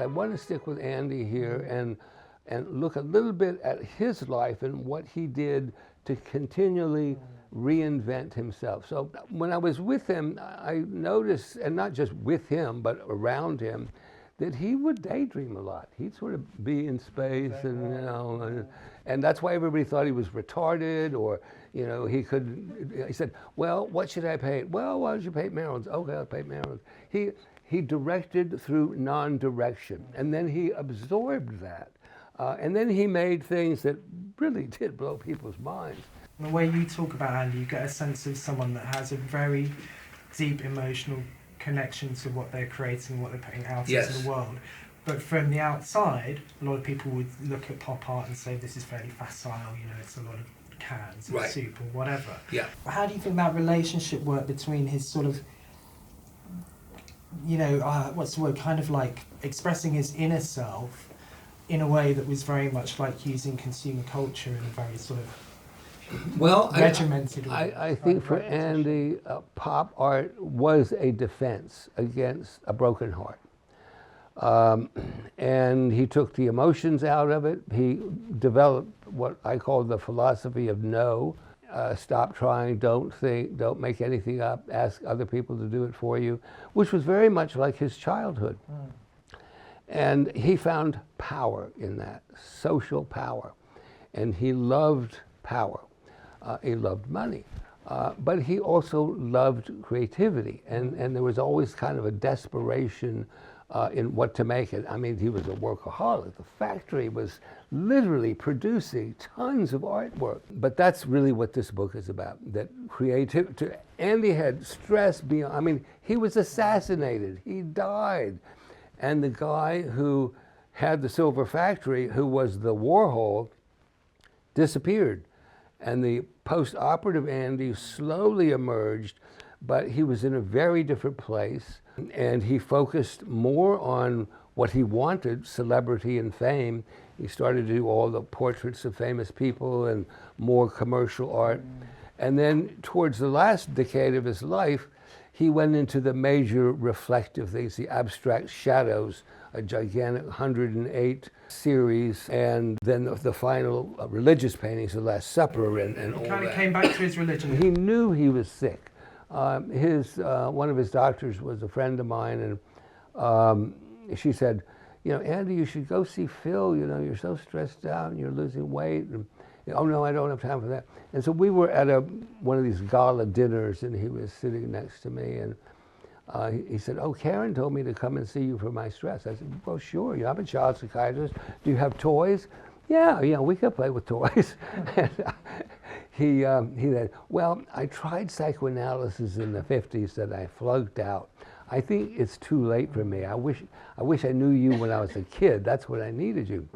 I want to stick with Andy here and look a little bit at his life and what he did to continually reinvent himself. So when I was with him, I noticed, and not just with him, but around him, that he would daydream a lot. He'd sort of be in space, and and that's why everybody thought he was retarded, or he said, well, what should I paint? Well, why don't you paint Marilyn's? Okay, I'll paint Marilyn's. He directed through non-direction, and then he absorbed that, and then he made things that really did blow people's minds. The way you talk about Andy, you get a sense of someone that has a very deep emotional connection to what they're creating, what they're putting out into the world. But from the outside, a lot of people would look at pop art and say this is fairly facile, it's a lot of cans and soup or whatever. Yeah. How do you think that relationship worked between his sort of, what's the word, kind of like expressing his inner self in a way that was very much like using consumer culture in a very sort of regimented way? I think for Andy, pop art was a defense against a broken heart. And he took the emotions out of it. He developed what I call the philosophy of no. Stop trying, don't think, don't make anything up, ask other people to do it for you, which was very much like his childhood. And he found power in that, social power. And he loved power. He loved money. But he also loved creativity. And there was always kind of a desperation in what to make it. I mean, he was a workaholic. The factory was literally producing tons of artwork. But that's really what this book is about, that creativity. Andy had stress beyond, I mean, he was assassinated. He died. And the guy who had the silver factory, who was the Warhol, disappeared. And the post-operative Andy slowly emerged, but he was in a very different place. And he focused more on what he wanted, celebrity and fame. He started to do all the portraits of famous people and more commercial art. And then towards the last decade of his life, he went into the major reflective things, the abstract shadows, a gigantic 108 series, and then the final religious paintings, the Last Supper and all that. He kind of came back to his religion. He knew he was sick. One of his doctors was a friend of mine, and she said, Andy, you should go see Phil. You're so stressed out and you're losing weight. And, oh no, I don't have time for that. And so we were at one of these gala dinners, and he was sitting next to me, and he said, oh, Karen told me to come and see you for my stress. I said, well, sure, I'm a child psychiatrist. Do you have toys? Yeah, we could play with toys. And he said, well, I tried psychoanalysis in the 50s that I flunked out. I think it's too late for me. I wish I knew you when I was a kid. That's when I needed you.